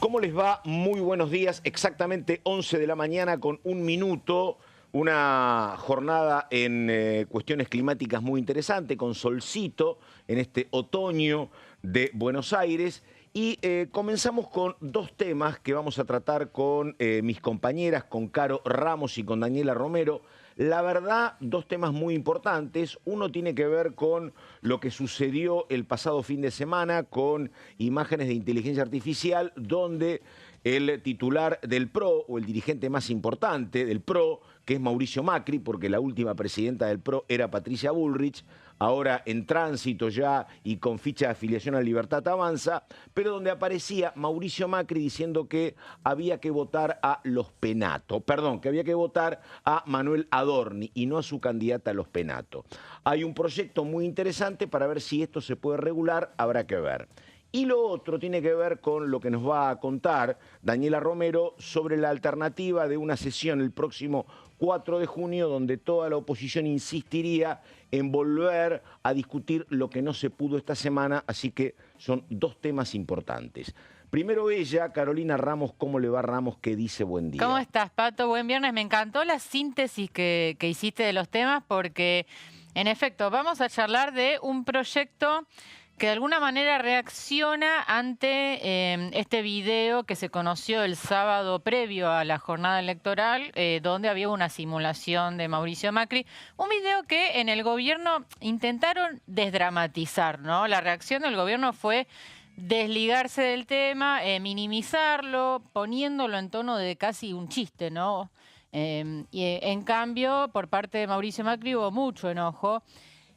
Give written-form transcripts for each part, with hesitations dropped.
¿Cómo les va? Muy buenos días. Exactamente 11 de la mañana con un minuto. Una jornada en cuestiones climáticas muy interesante, con solcito en este otoño de Buenos Aires. Y comenzamos con dos temas que vamos a tratar con mis compañeras, con Caro Ramos y con Daniela Romero. La verdad, dos temas muy importantes. Uno tiene que ver con lo que sucedió el pasado fin de semana con imágenes de inteligencia artificial, donde el titular del PRO, o el dirigente más importante del PRO, que es Mauricio Macri, porque la última presidenta del PRO era Patricia Bullrich, ahora en tránsito ya y con ficha de afiliación a Libertad Avanza, pero donde aparecía Mauricio Macri diciendo que había que votar a Los Penato, perdón, que había que votar a Manuel Adorni y no a su candidata a Los Penato. Hay un proyecto muy interesante para ver si esto se puede regular, habrá que ver. Y lo otro tiene que ver con lo que nos va a contar Daniela Romero sobre la alternativa de una sesión el próximo 4 de junio, donde toda la oposición insistiría en volver a discutir lo que no se pudo esta semana, así que son dos temas importantes. Primero ella, Carolina Ramos. ¿Cómo le va, Ramos? ¿Qué dice? Buen día. ¿Cómo estás, Pato? Buen viernes. Me encantó la síntesis que hiciste de los temas porque, en efecto, vamos a charlar de un proyecto que de alguna manera reacciona ante este video que se conoció el sábado previo a la jornada electoral, donde había una simulación de Mauricio Macri. Un video que en el gobierno intentaron desdramatizar, ¿no? La reacción del gobierno fue desligarse del tema, minimizarlo, poniéndolo en tono de casi un chiste, ¿no? En cambio, por parte de Mauricio Macri hubo mucho enojo.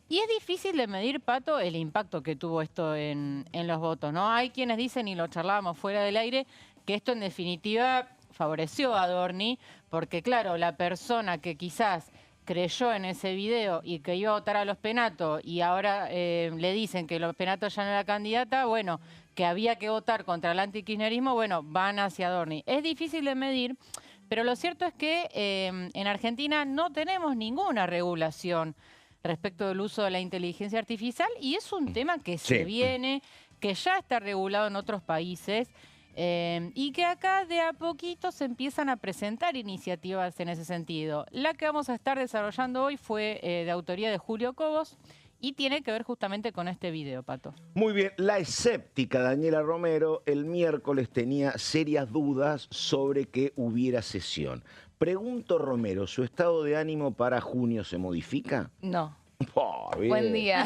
Y es difícil de medir, Pato, el impacto que tuvo esto en los votos, ¿no? Hay quienes dicen, y lo charlábamos fuera del aire, que esto en definitiva favoreció a Adorni, porque claro, la persona que quizás creyó en ese video y que iba a votar a Los Penato y ahora le dicen que Los Penato ya no era candidata, bueno, que había que votar contra el antikirchnerismo, bueno, van hacia Adorni. Es difícil de medir, pero lo cierto es que en Argentina no tenemos ninguna regulación respecto del uso de la inteligencia artificial y es un tema que se viene, que ya está regulado en otros países y que acá de a poquito se empiezan a presentar iniciativas en ese sentido. La que vamos a estar desarrollando hoy fue de autoría de Julio Cobos y tiene que ver justamente con este video, Pato. Muy bien, la escéptica Daniela Romero el miércoles tenía serias dudas sobre que hubiera sesión. Pregunto, Romero, ¿su estado de ánimo para junio se modifica? No. Oh, Buen día.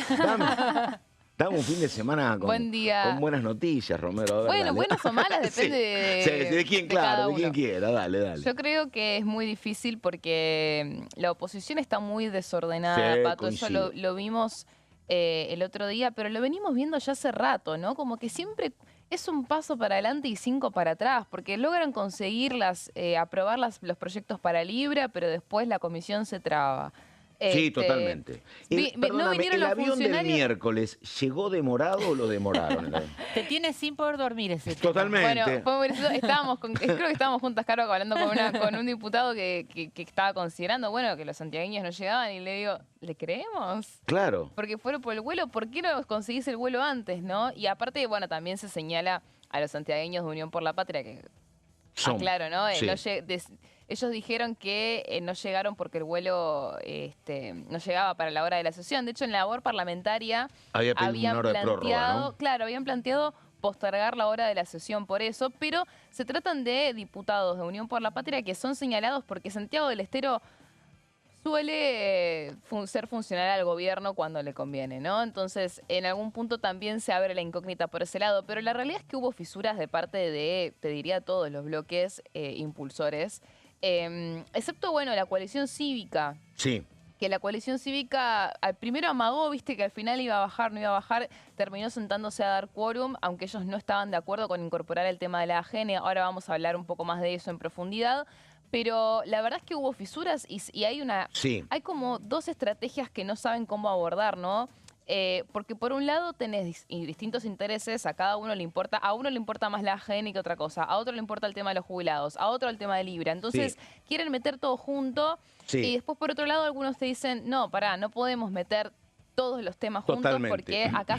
Dame un fin de semana Buen día. Con buenas noticias, Romero. A ver, Bueno, dale. buenas o malas, depende sí, de quién, de claro, cada de quien uno. quiera. Dale, dale. Yo creo que es muy difícil porque la oposición está muy desordenada, Sí, Pato. Eso coincido. lo vimos el otro día, pero lo venimos viendo ya hace rato, ¿no? Como que siempre es un paso para adelante y 5 para atrás, porque logran conseguir aprobar los proyectos para Libra, pero después la comisión se traba. Sí, totalmente. No Perdóname, vinieron ¿el los avión del funcionarios? miércoles llegó demorado o lo demoraron? Te tiene sin poder dormir ese tema. Totalmente. Bueno, creo que estábamos juntas, Caro, hablando con un diputado que estaba considerando, bueno, que los santiagueños no llegaban y le digo, ¿le creemos? Claro. Porque fueron por el vuelo, ¿por qué no conseguís el vuelo antes, no? Y aparte, bueno, también se señala a los santiagueños de Unión por la Patria que, claro, ¿no? Sí. Ellos dijeron que no llegaron porque el vuelo no llegaba para la hora de la sesión. De hecho, en la labor parlamentaria Habían una hora de prórroga, ¿no? claro, habían planteado postergar la hora de la sesión por eso, pero se tratan de diputados de Unión por la Patria que son señalados porque Santiago del Estero suele ser funcional al gobierno cuando le conviene, ¿no? Entonces, en algún punto también se abre la incógnita por ese lado, pero la realidad es que hubo fisuras de parte de, te diría, todos los bloques impulsores, excepto, bueno, la coalición cívica. Sí. Que la coalición cívica al primero amagó, viste que al final iba a bajar, no iba a bajar, terminó sentándose a dar quórum, aunque ellos no estaban de acuerdo con incorporar el tema de la AGN. Ahora vamos a hablar un poco más de eso en profundidad. Pero la verdad es que hubo fisuras y hay hay como dos estrategias que no saben cómo abordar, ¿no? Porque por un lado tenés distintos intereses, a cada uno le importa, a uno le importa más la AGN que otra cosa, a otro le importa el tema de los jubilados, a otro el tema de Libra. Entonces quieren meter todo junto y después por otro lado algunos te dicen, no, pará, no podemos meter todos los temas juntos porque acá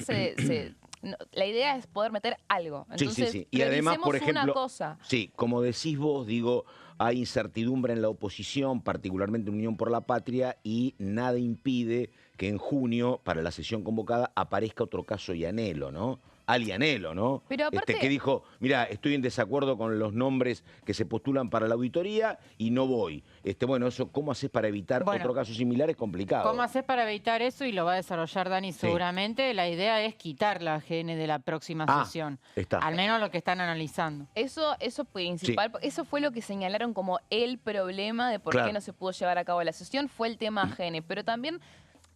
la idea es poder meter algo. Entonces, sí. Y además, por ejemplo, una cosa. Sí, como decís vos, digo, hay incertidumbre en la oposición, particularmente en Unión por la Patria, y nada impide que en junio, para la sesión convocada, aparezca otro caso Ianello, ¿no? Ianello, ¿no? Pero aparte, que dijo, mira, estoy en desacuerdo con los nombres que se postulan para la auditoría y no voy. Bueno, eso, ¿cómo haces para evitar otro caso similar? Es complicado. ¿Cómo haces para evitar eso? Y lo va a desarrollar Dani seguramente. La idea es quitar la AGN de la próxima sesión. Al menos lo que están analizando. Eso principal, eso fue lo que señalaron como el problema de por qué no se pudo llevar a cabo la sesión, fue el tema AGN. Pero también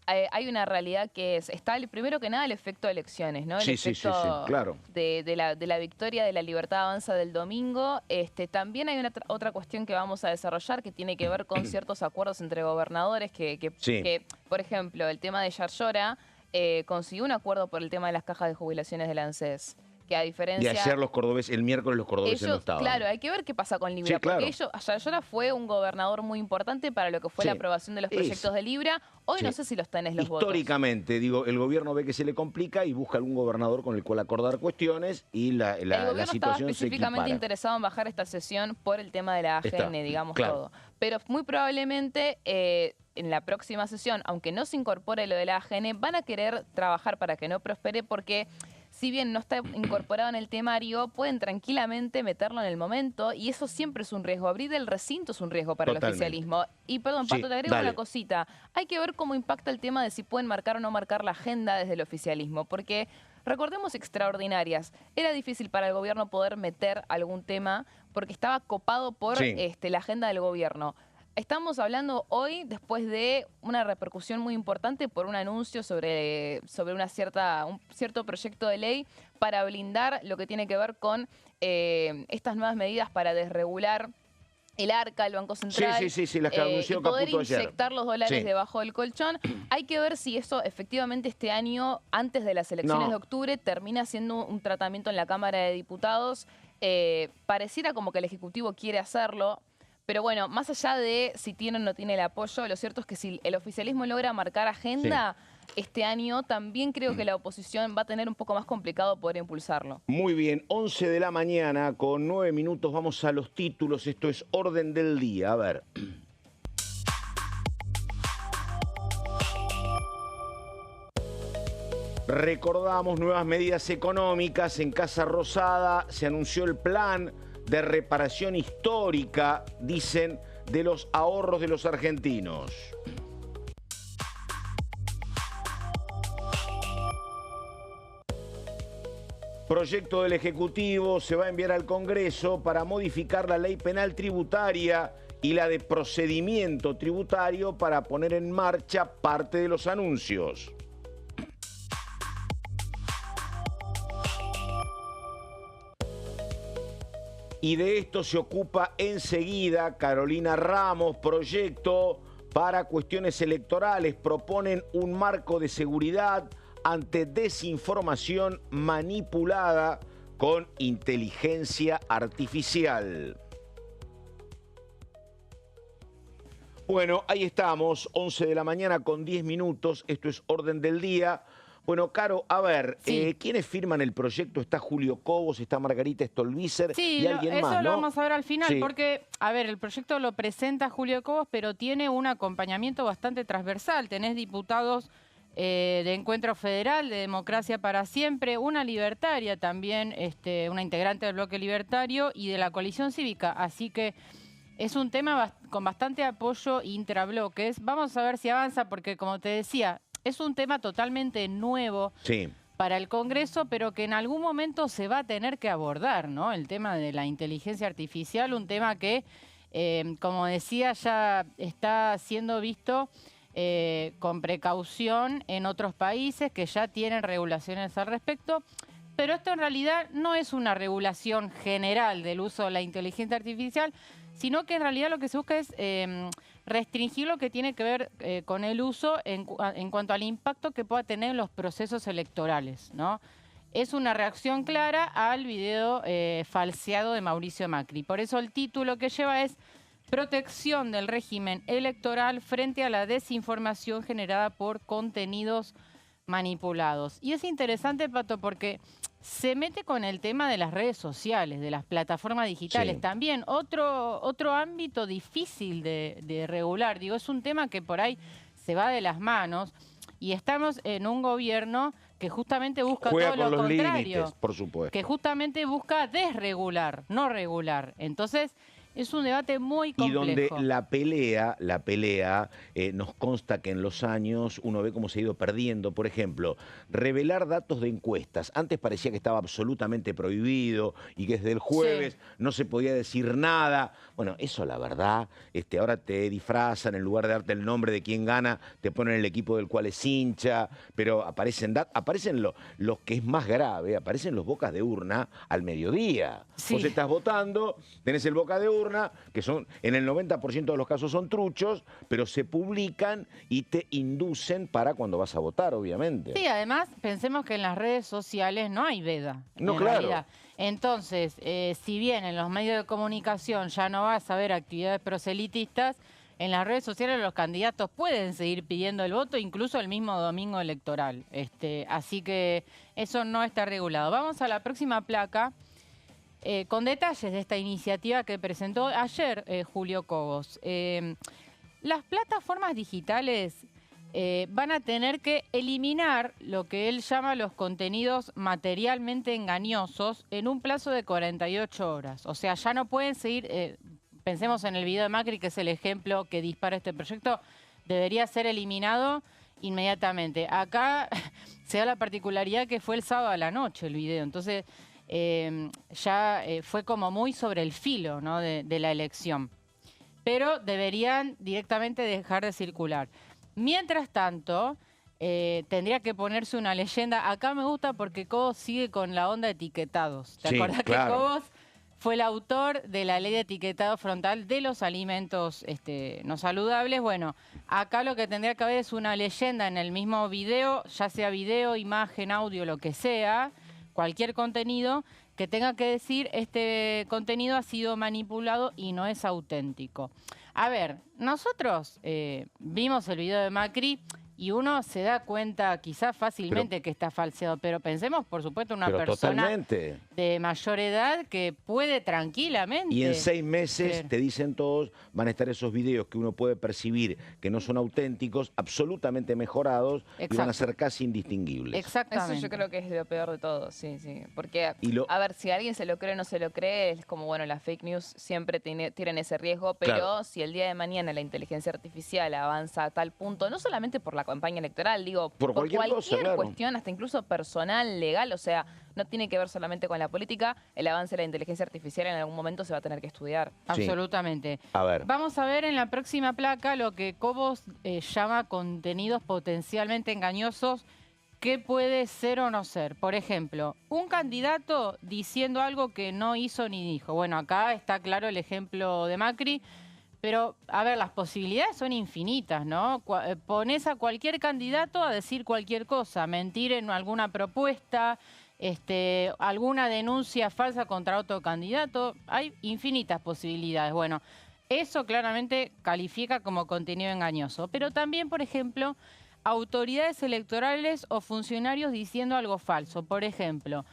hay una realidad que está primero que nada el efecto de elecciones, ¿no? El efecto claro. de la victoria de la Libertad Avanza del domingo. También hay otra cuestión que vamos a desarrollar que tiene que ver con ciertos acuerdos entre gobernadores que por ejemplo, el tema de Yarlora consiguió un acuerdo por el tema de las cajas de jubilaciones del ANSES. Que a diferencia... Y ayer el miércoles los cordobeses no estaban. Claro, hay que ver qué pasa con Libra, porque Yarlora fue un gobernador muy importante para lo que fue la aprobación de los proyectos de Libra. Hoy no sé si los tenés los votos. Históricamente, digo, el gobierno ve que se le complica y busca algún gobernador con el cual acordar cuestiones y la situación se El gobierno estaba específicamente interesado en bajar esta sesión por el tema de la AGN, digamos todo. Pero muy probablemente... en la próxima sesión, aunque no se incorpore lo de la AGN, van a querer trabajar para que no prospere porque... Si bien no está incorporado en el temario, pueden tranquilamente meterlo en el momento y eso siempre es un riesgo. Abrir el recinto es un riesgo para el oficialismo. Y perdón, Pato, te agrego una cosita. Hay que ver cómo impacta el tema de si pueden marcar o no marcar la agenda desde el oficialismo, porque recordemos extraordinarias. Era difícil para el gobierno poder meter algún tema porque estaba copado por la agenda del gobierno. Estamos hablando hoy después de una repercusión muy importante por un anuncio sobre un cierto proyecto de ley para blindar lo que tiene que ver con estas nuevas medidas para desregular el ARCA, el Banco Central, sí, las que anunció y poder Caputo ayer. inyectar los dólares debajo del colchón. Hay que ver si eso efectivamente este año, antes de las elecciones de octubre, termina siendo un tratamiento en la Cámara de Diputados. Pareciera como que el Ejecutivo quiere hacerlo. Pero bueno, más allá de si tiene o no tiene el apoyo, lo cierto es que si el oficialismo logra marcar agenda este año, también creo que la oposición va a tener un poco más complicado poder impulsarlo. Muy bien, 11 de la mañana con 9 minutos, vamos a los títulos. Esto es Orden del Día. A ver. Recordamos nuevas medidas económicas. En Casa Rosada se anunció el plan de reparación histórica, dicen, de los ahorros de los argentinos. Proyecto del Ejecutivo se va a enviar al Congreso para modificar la ley penal tributaria y la de procedimiento tributario para poner en marcha parte de los anuncios. Y de esto se ocupa enseguida Carolina Ramos. Proyecto para cuestiones electorales. Proponen un marco de seguridad ante desinformación manipulada con inteligencia artificial. Bueno, ahí estamos, 11 de la mañana con 10 minutos. Esto es Orden del Día. Bueno, Caro, a ver, ¿quiénes firman el proyecto? Está Julio Cobos, está Margarita Stolbizer y alguien más, ¿no? Eso lo vamos a ver al final, porque, a ver, el proyecto lo presenta Julio Cobos, pero tiene un acompañamiento bastante transversal. Tenés diputados de Encuentro Federal, de Democracia para Siempre, una libertaria también, una integrante del bloque libertario y de la coalición cívica. Así que es un tema con bastante apoyo intrabloques. Vamos a ver si avanza, porque como te decía, es un tema totalmente nuevo para el Congreso, pero que en algún momento se va a tener que abordar, ¿no? El tema de la inteligencia artificial, un tema que, como decía, ya está siendo visto con precaución en otros países que ya tienen regulaciones al respecto. Pero esto en realidad no es una regulación general del uso de la inteligencia artificial, sino que en realidad lo que se busca es restringir lo que tiene que ver con el uso en cuanto al impacto que pueda tener en los procesos electorales, ¿no? Es una reacción clara al video falseado de Mauricio Macri. Por eso el título que lleva es Protección del régimen electoral frente a la desinformación generada por contenidos manipulados. Y es interesante, Pato, porque se mete con el tema de las redes sociales, de las plataformas digitales. Sí. También otro ámbito difícil de regular. Digo, es un tema que por ahí se va de las manos y estamos en un gobierno que justamente busca Juega todo con lo los contrario. límites, por supuesto. Que justamente busca desregular, no regular. Entonces, es un debate muy complejo. Y donde la pelea, nos consta que en los años uno ve cómo se ha ido perdiendo. Por ejemplo, revelar datos de encuestas. Antes parecía que estaba absolutamente prohibido y que desde el jueves no se podía decir nada. Bueno, eso la verdad, ahora te disfrazan, en lugar de darte el nombre de quién gana, te ponen el equipo del cual es hincha, pero aparecen los que es más grave, aparecen los bocas de urna al mediodía. Sí. Vos estás votando, tenés el boca de urna, que son en el 90% de los casos son truchos, pero se publican y te inducen para cuando vas a votar, obviamente. Sí, además, pensemos que en las redes sociales no hay veda. No, en claro. realidad. Entonces, si bien en los medios de comunicación ya no vas a ver actividades proselitistas, en las redes sociales los candidatos pueden seguir pidiendo el voto, incluso el mismo domingo electoral. Así que eso no está regulado. Vamos a la próxima placa. Con detalles de esta iniciativa que presentó ayer Julio Cobos. Las plataformas digitales van a tener que eliminar lo que él llama los contenidos materialmente engañosos en un plazo de 48 horas. O sea, ya no pueden seguir, pensemos en el video de Macri, que es el ejemplo que dispara este proyecto, debería ser eliminado inmediatamente. Acá se da la particularidad que fue el sábado a la noche el video, entonces fue como muy sobre el filo, ¿no? de la elección. Pero deberían directamente dejar de circular. Mientras tanto, tendría que ponerse una leyenda. Acá me gusta porque Cobos sigue con la onda de etiquetados. ¿Te acordás claro. que Cobos fue el autor de la ley de etiquetado frontal de los alimentos no saludables? Bueno, acá lo que tendría que haber es una leyenda en el mismo video, ya sea video, imagen, audio, lo que sea, cualquier contenido que tenga que decir este contenido ha sido manipulado y no es auténtico. A ver, nosotros vimos el video de Macri y uno se da cuenta quizás fácilmente que está falseado, pero pensemos, por supuesto, una persona totalmente. de mayor edad que puede tranquilamente... Y en 6 meses, te dicen todos, van a estar esos videos que uno puede percibir que no son auténticos, absolutamente mejorados. Exacto. Y van a ser casi indistinguibles. Exactamente. Eso yo creo que es lo peor de todo, sí, sí. Porque, a ver, si alguien se lo cree o no se lo cree, es como, bueno, las fake news siempre tienen ese riesgo, pero Claro. si el día de mañana la inteligencia artificial avanza a tal punto, no solamente por la campaña electoral, digo, Por cualquier cosa, claro. cuestión, hasta incluso personal, legal, o sea, no tiene que ver solamente con la política, el avance de la inteligencia artificial en algún momento se va a tener que estudiar. Absolutamente. A ver. Vamos a ver en la próxima placa lo que Cobos llama contenidos potencialmente engañosos. ¿Qué puede ser o no ser? Por ejemplo, un candidato diciendo algo que no hizo ni dijo. Bueno, acá está claro el ejemplo de Macri, pero, a ver, las posibilidades son infinitas, ¿no? Pones a cualquier candidato a decir cualquier cosa, mentir en alguna propuesta, alguna denuncia falsa contra otro candidato. Hay infinitas posibilidades. Bueno, eso claramente califica como contenido engañoso. Pero también, por ejemplo, autoridades electorales o funcionarios diciendo algo falso. Por ejemplo,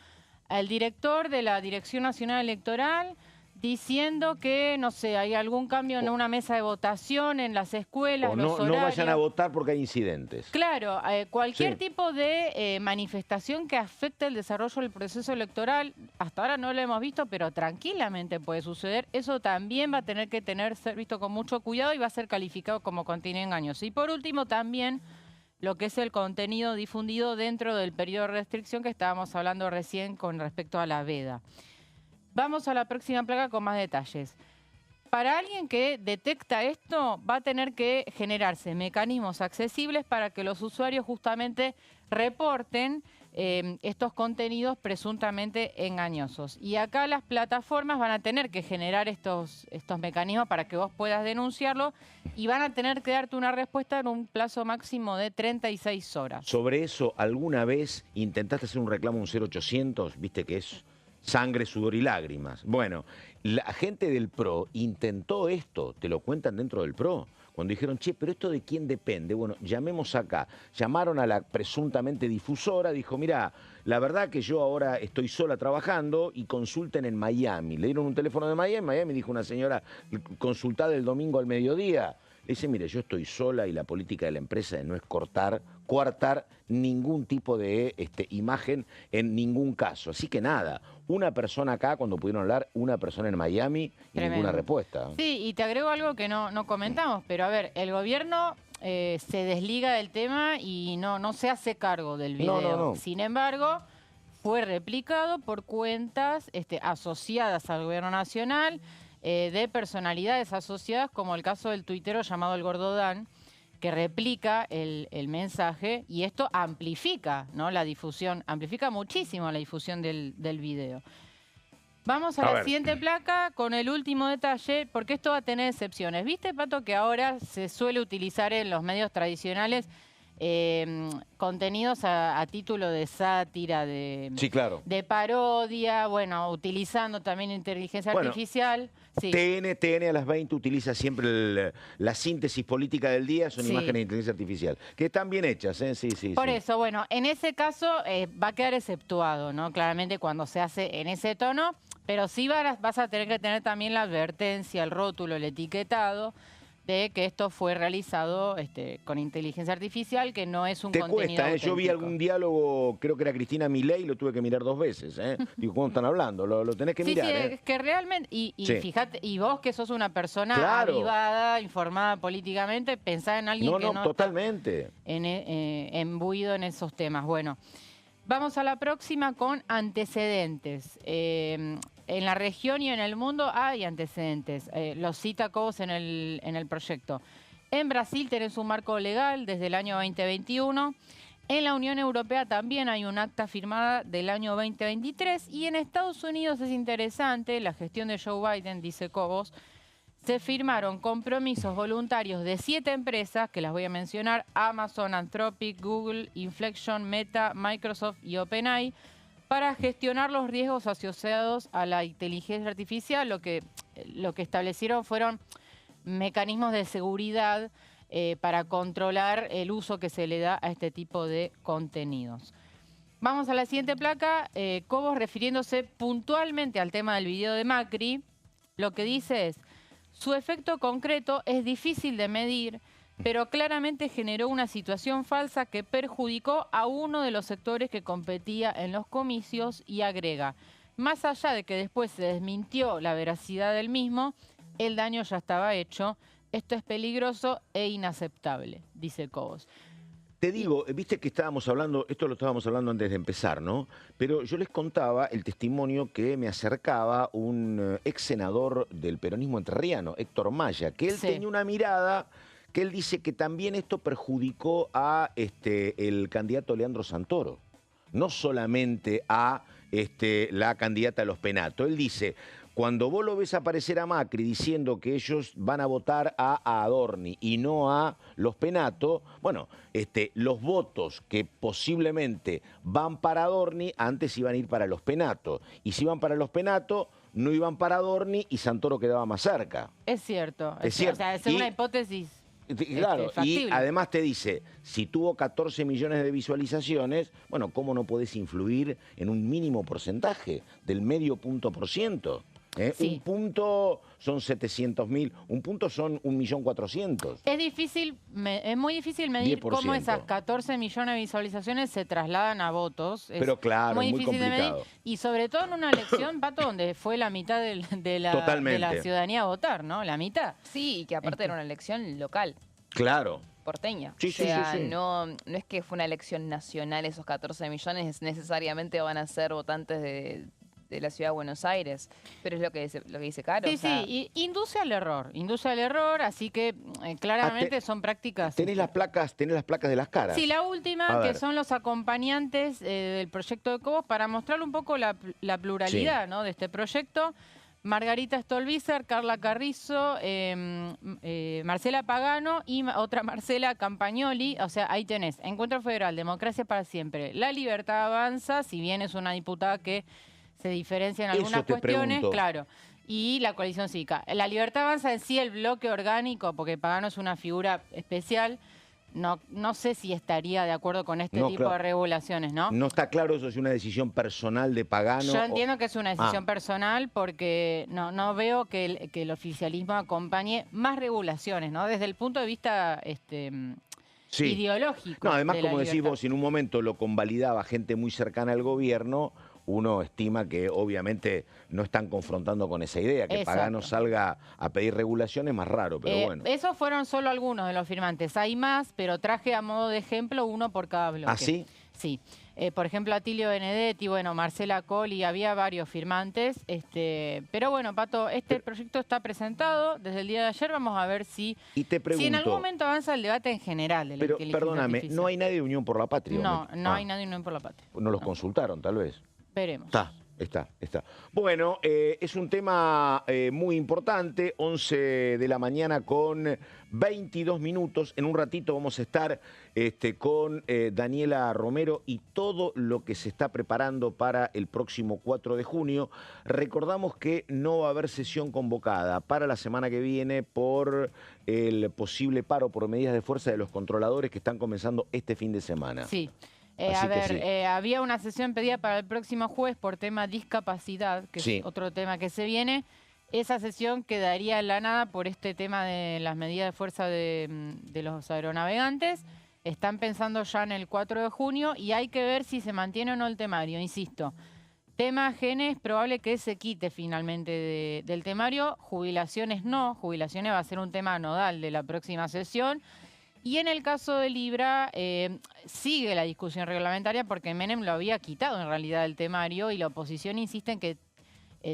el director de la Dirección Nacional Electoral diciendo que, no sé, hay algún cambio en una mesa de votación en las escuelas, O los no horarios. vayan a votar porque hay incidentes. Claro, cualquier tipo de manifestación que afecte el desarrollo del proceso electoral, hasta ahora no lo hemos visto, pero tranquilamente puede suceder. Eso también va a tener que ser visto con mucho cuidado y va a ser calificado como contenido engañoso. Y por último, también lo que es el contenido difundido dentro del periodo de restricción que estábamos hablando recién con respecto a la veda. Vamos a la próxima placa con más detalles. Para alguien que detecta esto, va a tener que generarse mecanismos accesibles para que los usuarios justamente reporten estos contenidos presuntamente engañosos. Y acá las plataformas van a tener que generar estos mecanismos para que vos puedas denunciarlo y van a tener que darte una respuesta en un plazo máximo de 36 horas. Sobre eso, ¿alguna vez intentaste hacer un reclamo a un 0800? Viste que es sangre, sudor y lágrimas. Bueno, la gente del PRO intentó esto, te lo cuentan dentro del PRO. Cuando dijeron, che, pero ¿esto de quién depende? Bueno, llamemos acá. Llamaron a la presuntamente difusora, dijo, mira, la verdad que yo ahora estoy sola trabajando y consulten en Miami. Le dieron un teléfono de Miami, dijo una señora, consultada el domingo al mediodía. Le dice, mire, yo estoy sola y la política de la empresa no es coartar ningún tipo de imagen en ningún caso. Así que nada, una persona acá cuando pudieron hablar, una persona en Miami y Tremendo. ninguna respuesta. Sí, y te agrego algo que no comentamos, pero a ver, el gobierno se desliga del tema y no se hace cargo del video. No. Sin embargo, fue replicado por cuentas asociadas al gobierno nacional, de personalidades asociadas, como el caso del tuitero llamado El Gordo Dan, que replica el mensaje y esto amplifica, ¿no?, la difusión, amplifica muchísimo la difusión del video. Vamos a la siguiente placa con el último detalle, porque esto va a tener excepciones. ¿Viste, Pato, que ahora se suele utilizar en los medios tradicionales contenidos a título de sátira, Sí, claro. de parodia, bueno, utilizando también inteligencia artificial? Sí. TN a las 20 utiliza siempre la síntesis política del día, son imágenes de inteligencia artificial, que están bien hechas, ¿eh? Sí. Por eso, bueno, en ese caso va a quedar exceptuado, ¿no? Claramente cuando se hace en ese tono, pero sí vas a tener que tener también la advertencia, el rótulo, el etiquetado de que esto fue realizado con inteligencia artificial, que no es un contenido cuesta, auténtico. Yo vi algún diálogo, creo que era Cristina Milei, lo tuve que mirar 2 veces. Digo, ¿cómo están hablando? Lo tenés que mirar. Sí, es que realmente, fíjate, y vos que sos una persona avivada, informada políticamente, pensá en alguien que no totalmente. está embuido en esos temas. Bueno, vamos a la próxima con antecedentes. En la región y en el mundo hay antecedentes. Los cita Cobos en el proyecto. En Brasil tenés un marco legal desde el año 2021. En la Unión Europea también hay un acta firmada del año 2023. Y en Estados Unidos es interesante, la gestión de Joe Biden, dice Cobos, se firmaron compromisos voluntarios de 7 empresas, que las voy a mencionar: Amazon, Anthropic, Google, Inflection, Meta, Microsoft y OpenAI, para gestionar los riesgos asociados a la inteligencia artificial. Lo que establecieron fueron mecanismos de seguridad para controlar el uso que se le da a este tipo de contenidos. Vamos a la siguiente placa. Cobos, refiriéndose puntualmente al tema del video de Macri, lo que dice es: su efecto concreto es difícil de medir, pero claramente generó una situación falsa que perjudicó a uno de los sectores que competía en los comicios, y agrega, más allá de que después se desmintió la veracidad del mismo, el daño ya estaba hecho. Esto es peligroso e inaceptable, dice Cobos. Te digo, viste que estábamos hablando, esto lo estábamos hablando antes de empezar, ¿no? Pero yo les contaba el testimonio que me acercaba un ex senador del peronismo entrerriano, Héctor Maya, que él tenía una mirada, que él dice que también esto perjudicó a el candidato Leandro Santoro, no solamente a la candidata de los Penato. Él dice, cuando vos lo ves aparecer a Macri diciendo que ellos van a votar a Adorni y no a los Penato, bueno, los votos que posiblemente van para Adorni antes iban a ir para los Penato. Y si iban para los Penato, no iban para Adorni y Santoro quedaba más cerca. Es cierto. Es cierto. O sea, es una hipótesis. Claro, y factible. además te dice, si tuvo 14 millones de visualizaciones, bueno, ¿cómo no podés influir en un mínimo porcentaje del medio punto%? Sí. Un punto son 700.000, un punto son 1.400.000. Es difícil, es muy difícil medir 10%. Cómo esas 14 millones de visualizaciones se trasladan a votos. Pero claro, muy difícil complicado de medir. Y sobre todo en una elección, Pato, donde fue la mitad de la ciudadanía a votar, ¿no? La mitad. Sí, y que aparte era una elección local. Claro. Porteña. Sí, o sea, sí. No es que fue una elección nacional, esos 14 millones necesariamente van a ser votantes de la ciudad de Buenos Aires, pero es lo que dice Caro. Sí, y induce al error, así que claramente son prácticas. ¿Tenés las placas de las caras? Sí, la última, que son los acompañantes del proyecto de Cobos, para mostrar un poco la pluralidad, ¿no?, de este proyecto. Margarita Stolbizer, Carla Carrizo, Marcela Pagano y otra Marcela Campagnoli. O sea, ahí tenés Encuentro Federal, Democracia para Siempre, La Libertad Avanza, si bien es una diputada que se diferencia en algunas cuestiones, claro. y la coalición cívica. La Libertad Avanza en sí, el bloque orgánico, porque Pagano es una figura especial, no sé si estaría de acuerdo con este tipo de regulaciones, ¿no? No está claro eso, si es una decisión personal de Pagano. Yo entiendo que es una decisión personal porque no veo que el oficialismo acompañe más regulaciones, ¿no? Desde el punto de vista ideológico. No, además, como decís vos, si en un momento lo convalidaba gente muy cercana al gobierno, uno estima que obviamente no están confrontando con esa idea, que Pagano salga a pedir regulaciones, más raro, pero bueno. Esos fueron solo algunos de los firmantes. Hay más, pero traje a modo de ejemplo uno por cada bloque. ¿Ah, sí? Sí. Por ejemplo, Atilio Benedetti, bueno, Marcela Colli, había varios firmantes. Pero bueno, Pato, este proyecto está presentado desde el día de ayer. Vamos a ver si en algún momento avanza el debate en general de la inteligencia perdóname, artificial. ¿no hay nadie de Unión por la Patria? No hay nadie de Unión por la Patria. ¿No los consultaron, tal vez? Veremos. Está. Bueno, es un tema muy importante, 11 de la mañana con 22 minutos. En un ratito vamos a estar con Daniela Romero y todo lo que se está preparando para el próximo 4 de junio. Recordamos que no va a haber sesión convocada para la semana que viene por el posible paro por medidas de fuerza de los controladores que están comenzando este fin de semana. Sí. Había una sesión pedida para el próximo jueves por tema discapacidad, que es otro tema que se viene. Esa sesión quedaría en la nada por este tema de las medidas de fuerza de los aeronavegantes. Están pensando ya en el 4 de junio y hay que ver si se mantiene o no el temario. Insisto, tema genes, probable que se quite finalmente del temario. Jubilaciones no, jubilaciones va a ser un tema nodal de la próxima sesión. Y en el caso de Libra, sigue la discusión reglamentaria porque Menem lo había quitado en realidad del temario y la oposición insiste en que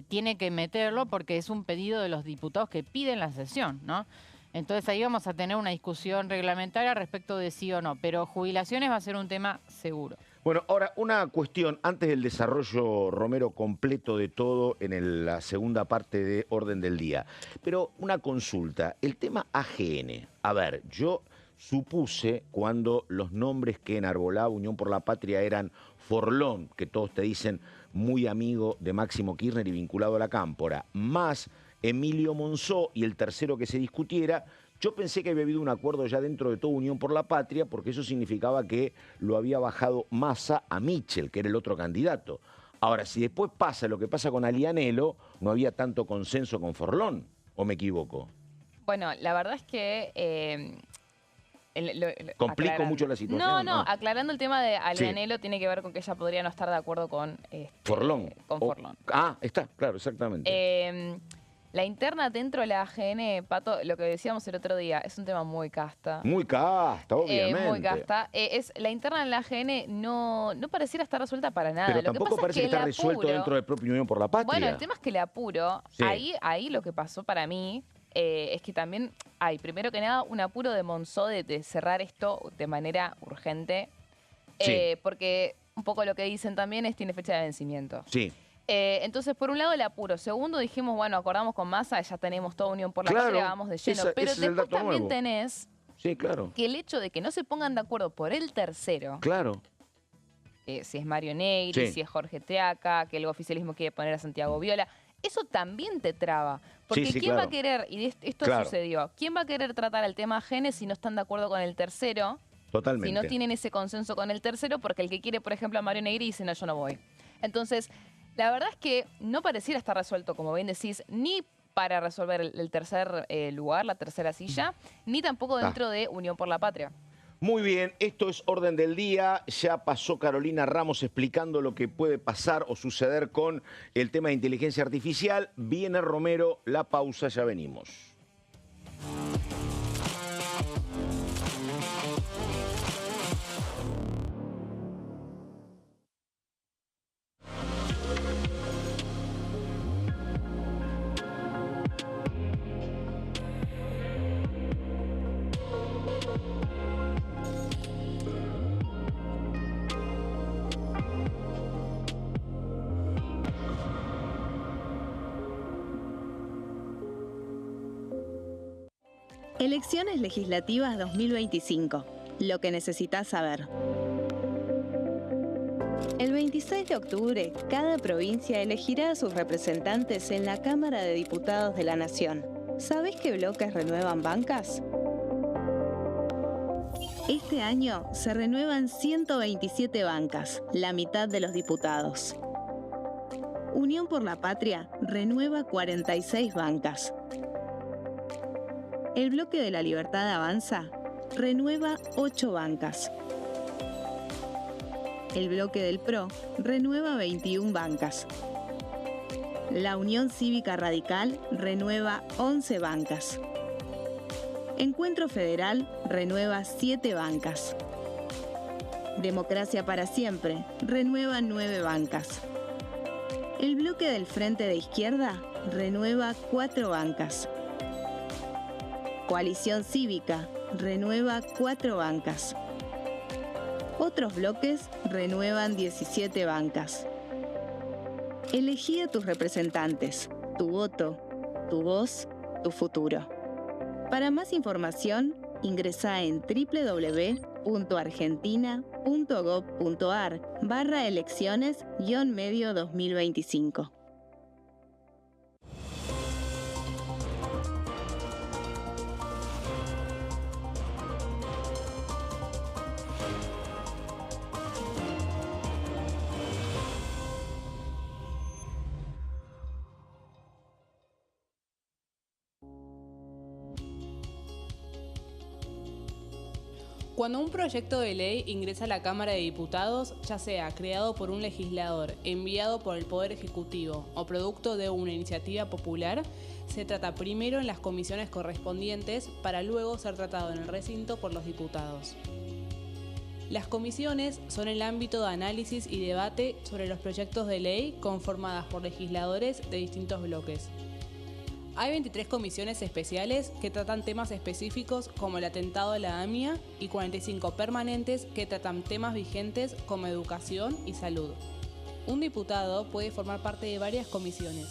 tiene que meterlo porque es un pedido de los diputados que piden la sesión, ¿no? Entonces ahí vamos a tener una discusión reglamentaria respecto de sí o no, pero jubilaciones va a ser un tema seguro. Bueno, ahora una cuestión, antes del desarrollo, Romero, completo de todo en la segunda parte de Orden del Día, pero una consulta, el tema AGN, a ver, yo supuse cuando los nombres que enarbolaba Unión por la Patria eran Forlón, que todos te dicen muy amigo de Máximo Kirchner y vinculado a la Cámpora, más Emilio Monzó y el tercero que se discutiera, yo pensé que había habido un acuerdo ya dentro de toda Unión por la Patria, porque eso significaba que lo había bajado Massa a Michel, que era el otro candidato. Ahora, si después pasa lo que pasa con Alianelo, no había tanto consenso con Forlón, ¿o me equivoco? Bueno, la verdad es que... ¿Complico mucho la situación? No, aclarando el tema de Alianelo tiene que ver con que ella podría no estar de acuerdo con Forlón. Forlón. Está, claro, exactamente. La interna dentro de la AGN, Pato, lo que decíamos el otro día, es un tema muy casta. Muy casta, obviamente. Muy casta. La interna en la AGN no pareciera estar resuelta para nada. Pero tampoco parece que está resuelto dentro del propio Unión por la Patria. Bueno, el tema es que le apuro. Ahí lo que pasó para mí es que también hay, primero que nada, un apuro de Monzó de cerrar esto de manera urgente. Porque un poco lo que dicen también es tiene fecha de vencimiento. Sí. Entonces, por un lado, el apuro. Segundo, dijimos, bueno, acordamos con Massa, ya tenemos toda Unión por la Patria, vamos de lleno. Pero después también tenés que el hecho de que no se pongan de acuerdo por el tercero. Claro. Si es Mario Negri, si es Jorge Teaca, que el oficialismo quiere poner a Santiago Viola. Eso también te traba. Porque ¿quién va a querer, y esto sucedió, quién va a querer tratar el tema genes si no están de acuerdo con el tercero? Totalmente. Si no tienen ese consenso con el tercero, porque el que quiere, por ejemplo, a Mario Negri dice, no, yo no voy. Entonces, la verdad es que no pareciera estar resuelto, como bien decís, ni para resolver el tercer lugar, la tercera silla, ni tampoco dentro de Unión por la Patria. Muy bien, esto es Orden del Día. Ya pasó Carolina Ramos explicando lo que puede pasar o suceder con el tema de inteligencia artificial. Viene Romero, la pausa, ya venimos. Elecciones legislativas 2025. Lo que necesitas saber. El 26 de octubre, cada provincia elegirá a sus representantes en la Cámara de Diputados de la Nación. ¿Sabés qué bloques renuevan bancas? Este año se renuevan 127 bancas, la mitad de los diputados. Unión por la Patria renueva 46 bancas. El Bloque de la Libertad Avanza renueva 8 bancas. El Bloque del PRO renueva 21 bancas. La Unión Cívica Radical renueva 11 bancas. Encuentro Federal renueva 7 bancas. Democracia para Siempre renueva 9 bancas. El Bloque del Frente de Izquierda renueva 4 bancas. Coalición Cívica renueva 4 bancas. Otros bloques renuevan 17 bancas. Elegí a tus representantes, tu voto, tu voz, tu futuro. Para más información, ingresá en www.argentina.gov.ar/elecciones-medio 2025. Cuando un proyecto de ley ingresa a la Cámara de Diputados, ya sea creado por un legislador, enviado por el Poder Ejecutivo o producto de una iniciativa popular, se trata primero en las comisiones correspondientes para luego ser tratado en el recinto por los diputados. Las comisiones son el ámbito de análisis y debate sobre los proyectos de ley conformadas por legisladores de distintos bloques. Hay 23 comisiones especiales que tratan temas específicos como el atentado de la AMIA y 45 permanentes que tratan temas vigentes como educación y salud. Un diputado puede formar parte de varias comisiones.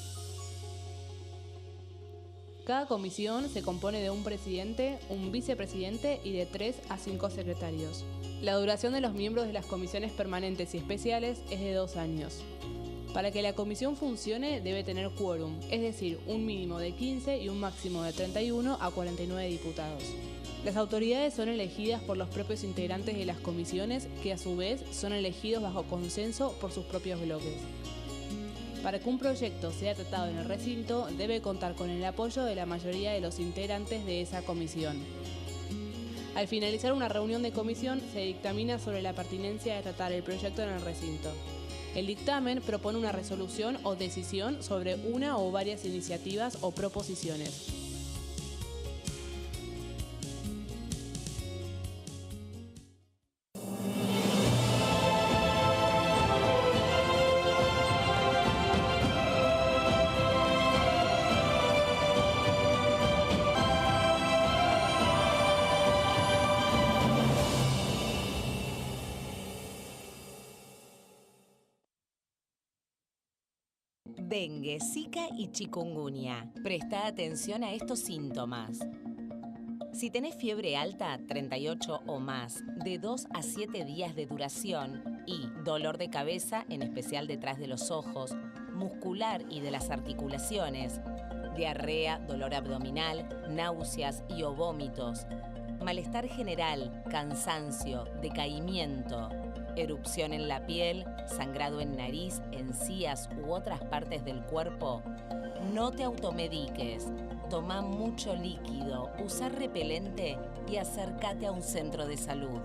Cada comisión se compone de un presidente, un vicepresidente y de 3 a 5 secretarios. La duración de los miembros de las comisiones permanentes y especiales es de 2 años. Para que la comisión funcione debe tener quórum, es decir, un mínimo de 15 y un máximo de 31 a 49 diputados. Las autoridades son elegidas por los propios integrantes de las comisiones, que a su vez son elegidos bajo consenso por sus propios bloques. Para que un proyecto sea tratado en el recinto, debe contar con el apoyo de la mayoría de los integrantes de esa comisión. Al finalizar una reunión de comisión, se dictamina sobre la pertinencia de tratar el proyecto en el recinto. El dictamen propone una resolución o decisión sobre una o varias iniciativas o proposiciones. Dengue, Zika y chikungunya. Presta atención a estos síntomas. Si tenés fiebre alta, 38 o más, de 2 a 7 días de duración y dolor de cabeza, en especial detrás de los ojos, muscular y de las articulaciones, diarrea, dolor abdominal, náuseas y o vómitos, malestar general, cansancio, decaimiento, erupción en la piel, sangrado en nariz, encías u otras partes del cuerpo, no te automediques. Toma mucho líquido, usa repelente y acércate a un centro de salud.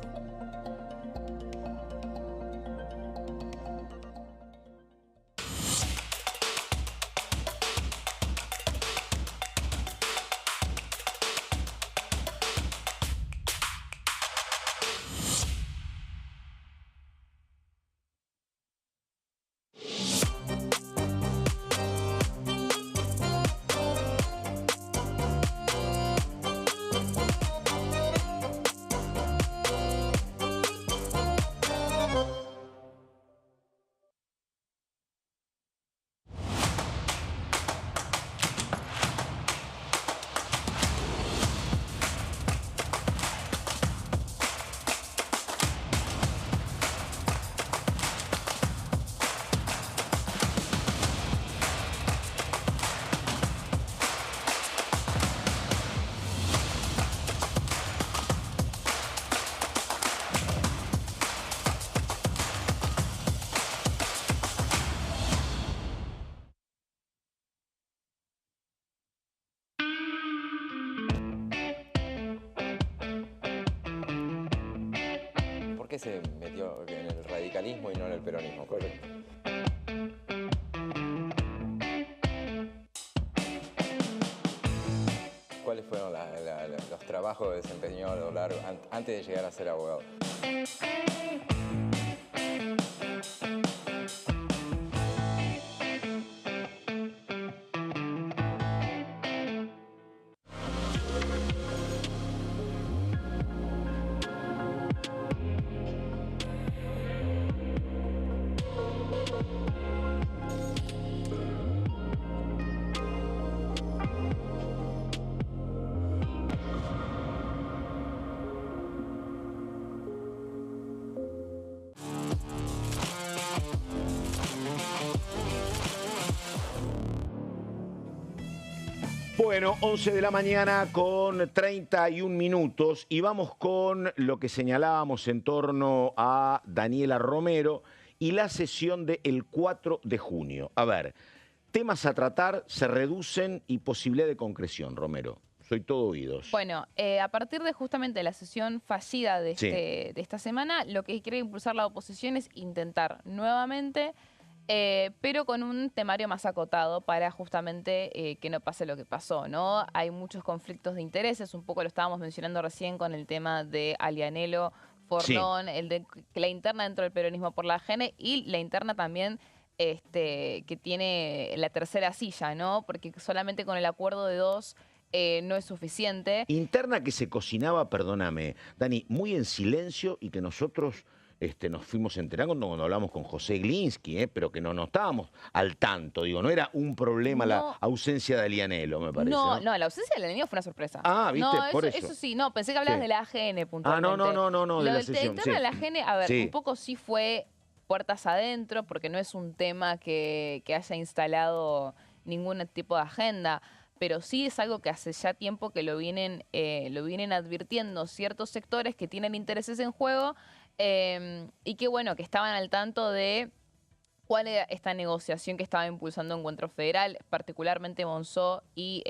qué se metió en el radicalismo y no en el peronismo? Correcto. ¿Cuáles fueron los trabajos que desempeñó a lo largo, antes de llegar a ser abogado? Bueno, 11 de la mañana con 31 minutos y vamos con lo que señalábamos en torno a Daniela Romero y la sesión del 4 de junio. A ver, temas a tratar, se reducen y posibilidad de concreción, Romero. Soy todo oídos. Bueno, a partir de justamente la sesión fallida de, Sí. de esta semana, lo que quiere impulsar la oposición es intentar nuevamente, pero con un temario más acotado para justamente que no pase lo que pasó, ¿no? Hay muchos conflictos de intereses, un poco lo estábamos mencionando recién con el tema de Alianelo, Forlón, el de la interna dentro del peronismo por la AGN y la interna también que tiene la tercera silla, ¿no? Porque solamente con el acuerdo de dos no es suficiente. Interna que se cocinaba, perdóname, Dani, muy en silencio y que nosotros nos fuimos enterando cuando hablamos con José Glinsky, pero que no estábamos al tanto, digo, no era un problema la ausencia de Alianelo, me parece. No, la ausencia de Alianelo fue una sorpresa. Ah, ¿viste? No, Por eso sí, no, pensé que hablabas Sí. de la AGN puntualmente. No, de la Lo sesión. interno de la AGN, a ver, Sí. un poco sí fue puertas adentro, porque no es un tema que haya instalado ningún tipo de agenda, pero sí es algo que hace ya tiempo que lo vienen advirtiendo ciertos sectores que tienen intereses en juego y que, bueno, que estaban al tanto de cuál era esta negociación que estaba impulsando Encuentro Federal, particularmente Monzó y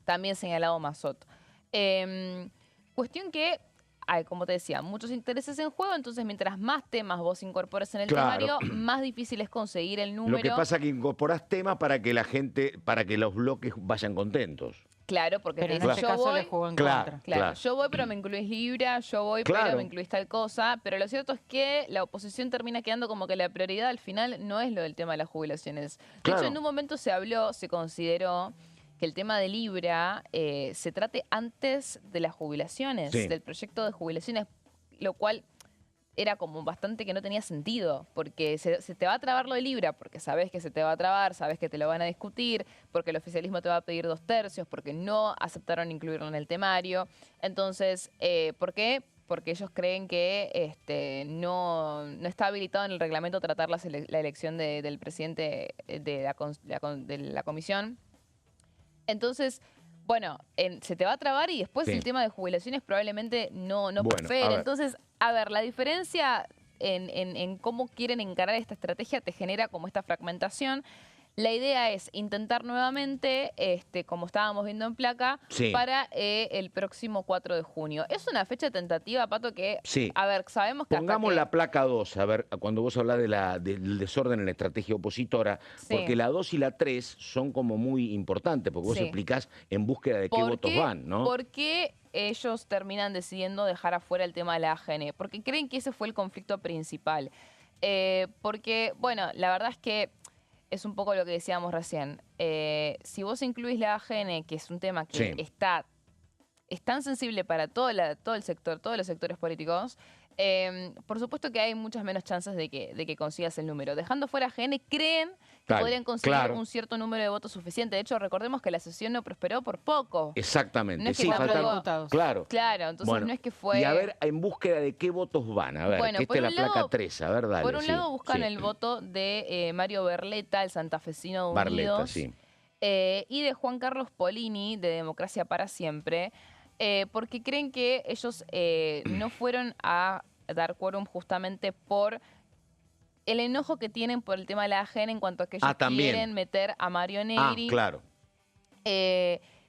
también señalado Massot. Cuestión que hay, como te decía, muchos intereses en juego, entonces mientras más temas vos incorpores en el temario, más difícil es conseguir el número. Lo que pasa es que incorporás temas para que la gente, para que los bloques vayan contentos. Claro, porque Pero te en dice, este yo caso voy, le jugó en Claro. contra. claro, yo voy pero me incluís Libra, yo voy Claro. pero me incluís tal cosa, pero lo cierto es que la oposición termina quedando como que la prioridad al final no es lo del tema de las jubilaciones. De Claro. hecho, en un momento se consideró que el tema de Libra se trate antes de las jubilaciones, Sí. del proyecto de jubilaciones, lo cual era como bastante que no tenía sentido, porque se te va a trabar lo de Libra, porque sabes que se te va a trabar, sabes que te lo van a discutir, porque el oficialismo te va a pedir 2/3, porque no aceptaron incluirlo en el temario. Entonces, ¿por qué? Porque ellos creen que no está habilitado en el reglamento tratar la elección del presidente de la comisión. Entonces, bueno, se te va a trabar y después Sí. el tema de jubilaciones probablemente no Bueno, prospere. a ver. Entonces, a ver, la diferencia en cómo quieren encarar esta estrategia te genera como esta fragmentación. La idea es intentar nuevamente, como estábamos viendo en placa, Sí. para el próximo 4 de junio. Es una fecha tentativa, Pato, que, Sí. a ver, sabemos que Pongamos hasta que... la placa 2, a ver, cuando vos hablás del desorden en la estrategia opositora, Sí. porque la 2 y la 3 son como muy importantes, porque vos Sí. explicás en búsqueda de qué ¿Por votos qué- van, ¿no? ¿Por qué ellos terminan decidiendo dejar afuera el tema de la AGN? Porque creen que ese fue el conflicto principal. Porque, bueno, la verdad es que es un poco lo que decíamos recién. Si vos incluís la AGN, que es un tema que Sí. es tan sensible para todo el sector, todos los sectores políticos, por supuesto que hay muchas menos chances de que consigas el número. Dejando fuera AGN, creen que Claro, podrían conseguir claro. un cierto número de votos suficiente. De hecho, recordemos que la sesión no prosperó por poco. Exactamente, No es que sí, tampoco- faltan... diputados. Claro. Claro, entonces Bueno, no es que fue... Y a ver, en búsqueda de qué votos van, a ver, Bueno, que esta por es la un placa lado- 3, a ver, dale. Por un sí, lado buscan sí. el voto de Mario Berleta, el santafesino de Barletta, Unidos, sí. y de Juan Carlos Polini, de Democracia para Siempre, porque creen que ellos no fueron a dar quórum justamente por el enojo que tienen por el tema de la AGN en cuanto a que ellos también. quieren meter a Mario Ah, Negri. claro.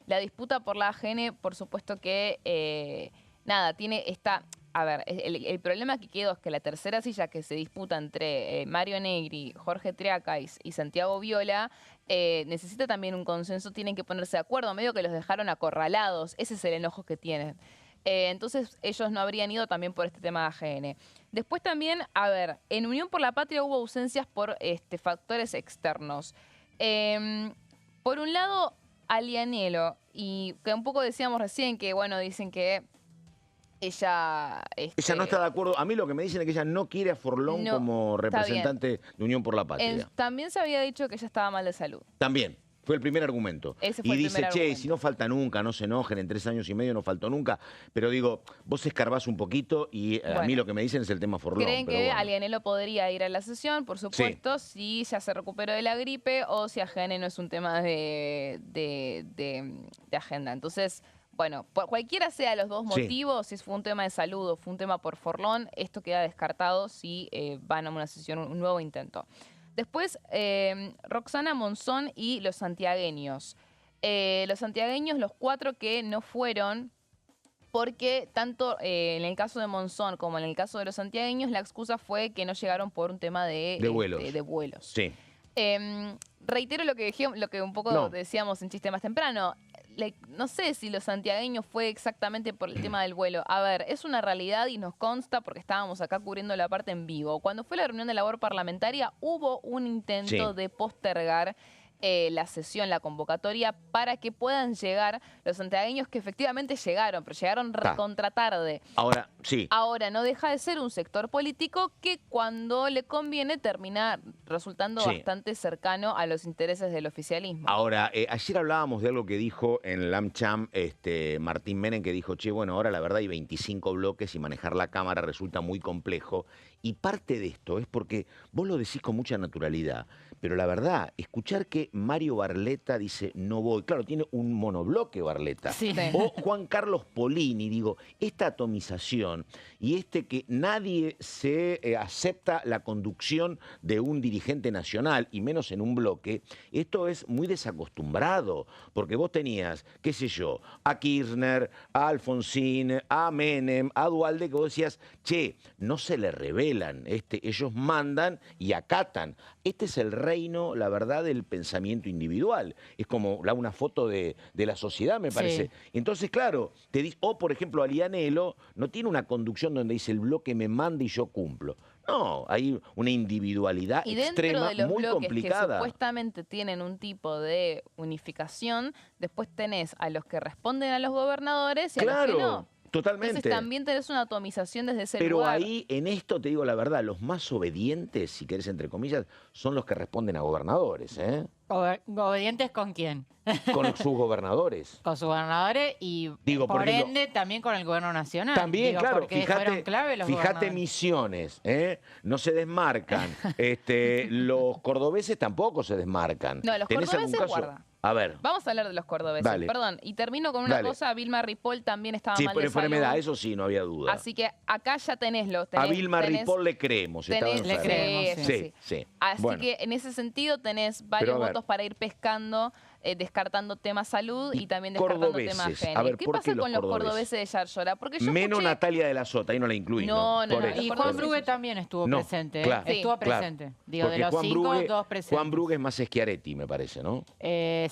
La disputa por la AGN, por supuesto que, nada, a ver, el problema que quedó es que la tercera silla que se disputa entre Mario Negri, Jorge Triacais y Santiago Viola necesita también un consenso, tienen que ponerse de acuerdo, medio que los dejaron acorralados, ese es el enojo que tienen. Entonces ellos no habrían ido también por este tema de AGN. Después también, a ver, en Unión por la Patria hubo ausencias por factores externos. Por un lado, Alianelo, y que un poco decíamos recién que, bueno, dicen que ella... Ella no está de acuerdo. A mí lo que me dicen es que ella no quiere a Forlón como representante de Unión por la Patria. También se había dicho que ella estaba mal de salud. También. Fue el primer argumento. Ese fue y el dice, primer che, argumento. si no falta nunca, no se enojen, en 3 años y medio no faltó nunca. Pero digo, vos escarbás un poquito y a mí lo que me dicen es el tema Forlón. Creen pero que bueno. Alianelo podría ir a la sesión, por supuesto, si ya se recuperó de la gripe o si AGN no es un tema de agenda. Entonces, bueno, por cualquiera sea los dos motivos, si fue un tema de salud o fue un tema por Forlón, esto queda descartado si van a una sesión, un nuevo intento. Después, Roxana Monzón y los santiagueños. Los santiagueños, los 4 que no fueron, porque tanto en el caso de Monzón como en el caso de los santiagueños, la excusa fue que no llegaron por un tema de vuelos. Sí. Reitero lo que un poco decíamos en chiste más temprano. No sé si los santiagueños fue exactamente por el tema del vuelo. A ver, es una realidad y nos consta porque estábamos acá cubriendo la parte en vivo. Cuando fue la reunión de labor parlamentaria, hubo un intento de postergar la sesión, la convocatoria, para que puedan llegar los santiagueños que efectivamente llegaron, pero llegaron recontra tarde. Ahora, sí. Ahora, no deja de ser un sector político que cuando le conviene termina resultando bastante cercano a los intereses del oficialismo. Ahora, ayer hablábamos de algo que dijo en el AmCham Martín Menem, que dijo, che, bueno, ahora la verdad hay 25 bloques y manejar la Cámara resulta muy complejo. Y parte de esto es porque vos lo decís con mucha naturalidad, pero la verdad, escuchar que Mario Barletta dice, no voy, claro, tiene un monobloque Barletta, o Juan Carlos Polini, digo, esta atomización y que nadie se acepta la conducción de un dirigente nacional, y menos en un bloque, esto es muy desacostumbrado, porque vos tenías, qué sé yo, a Kirchner, a Alfonsín, a Menem, a Duhalde, que vos decías, che, no se le revelan, ellos mandan y acatan. Este es el reino, la verdad, del pensamiento individual. Es como una foto de la sociedad, me parece. Entonces, claro, o por ejemplo, Alianelo no tiene una conducción donde dice el bloque me manda y yo cumplo. No, hay una individualidad extrema, de los muy bloques complicada. Que supuestamente tienen un tipo de unificación, después tenés a los que responden a los gobernadores y a los que no. Totalmente. Entonces también tenés una atomización desde ese Pero lugar. ahí, en esto te digo la verdad, los más obedientes, si querés entre comillas, son los que responden a gobernadores, ¿eh? ¿Obedientes con quién? Con sus gobernadores. Con sus gobernadores y, por ejemplo, ende, también con el gobierno nacional. También, claro, porque fueron clave los fíjate gobernadores. Misiones, no se desmarcan. Los cordobeses tampoco se desmarcan. No, los ¿Tenés algún cordobeses, caso? guarda. A ver. Vamos a hablar de los cordobeses. Dale. Perdón, y termino con una cosa. Vilma Ripoll también estaba mal de salud. Enfermedad, eso sí, no había duda. Así que acá ya tenés a Vilma Ripoll le creemos. Le creemos, sí. Así que en ese sentido tenés varios votos para ir pescando, descartando tema salud y también descartando tema género. ¿Qué pasa con los cordobeses de Yarlora? Porque yo menos escuché... Natalia de la Sota, ahí no la incluí. No. Y Juan Brugue también estuvo presente. Claro, estuvo presente. Digo, porque de los 5, 2 presentes. Juan Brugue es más Schiaretti, me parece, ¿no?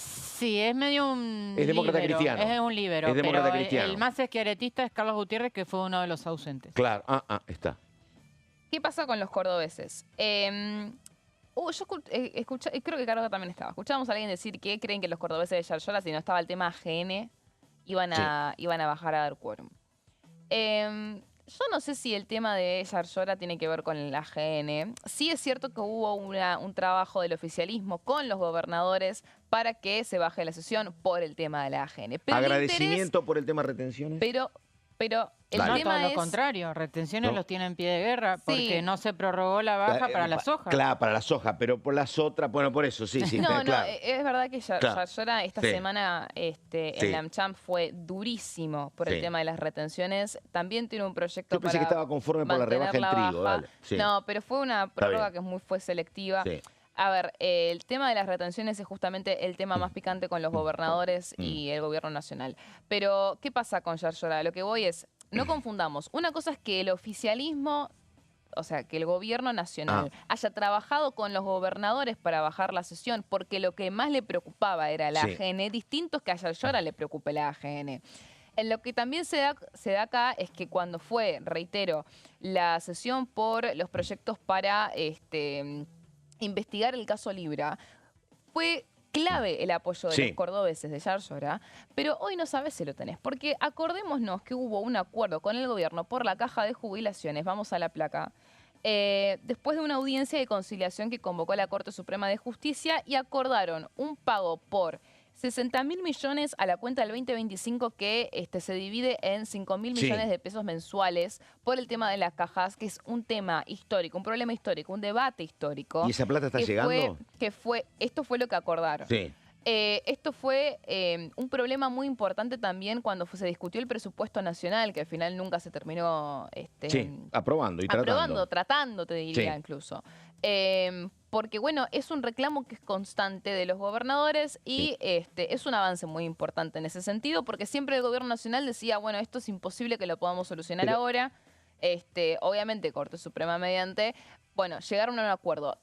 Sí, es medio un Es demócrata líbero, cristiano. Es un líbero. Es demócrata pero cristiano. El más esquiaretista es Carlos Gutiérrez, que fue uno de los ausentes. Claro, está. ¿Qué pasa con los cordobeses? Yo escuché, creo que Carlos también estaba. Escuchábamos a alguien decir que creen que los cordobeses de Yarlora, si no estaba el tema AGN, iban a bajar a dar quórum. Yo no sé si el tema de Yarlora tiene que ver con el AGN. Sí es cierto que hubo un trabajo del oficialismo con los gobernadores para que se baje la sesión por el tema de la AGN. Pero agradecimiento por el tema de retenciones. Pero el no, tema todo es... lo contrario, retenciones los tienen en pie de guerra porque no se prorrogó la baja para la soja. Claro, para la soja, pero por las otras, bueno, por eso, sí, No, claro. es verdad que Yarlora esta semana en la AmCham fue durísimo por el tema de las retenciones. También tiene un proyecto Yo pensé que estaba conforme por la rebaja en trigo. Dale. No, pero fue una prórroga que fue selectiva. Sí. A ver, el tema de las retenciones es justamente el tema más picante con los gobernadores y el gobierno nacional. Pero, ¿qué pasa con Yarlora? Lo que voy es, no confundamos. Una cosa es que el oficialismo, o sea, que el gobierno nacional haya trabajado con los gobernadores para bajar la sesión, porque lo que más le preocupaba era la AGN, distinto es que a Yarlora le preocupe la AGN. En lo que también se da acá es que cuando fue, reitero, la sesión por los proyectos para investigar el caso Libra, fue clave el apoyo de los cordobeses de Yarlora, pero hoy no sabes si lo tenés, porque acordémonos que hubo un acuerdo con el gobierno por la caja de jubilaciones, vamos a la placa, después de una audiencia de conciliación que convocó la Corte Suprema de Justicia y acordaron un pago por 60.000 millones a la cuenta del 2025 que se divide en 5.000 millones de pesos mensuales por el tema de las cajas, que es un tema histórico, un problema histórico, un debate histórico. ¿Y esa plata está llegando? Esto fue lo que acordaron. Sí. Esto fue un problema muy importante también cuando se discutió el presupuesto nacional, que al final nunca se terminó aprobando y tratando, te diría incluso. Porque, bueno, es un reclamo que es constante de los gobernadores y es un avance muy importante en ese sentido, porque siempre el gobierno nacional decía, bueno, esto es imposible que lo podamos solucionar ahora. Obviamente, Corte Suprema mediante, bueno, llegaron a un acuerdo.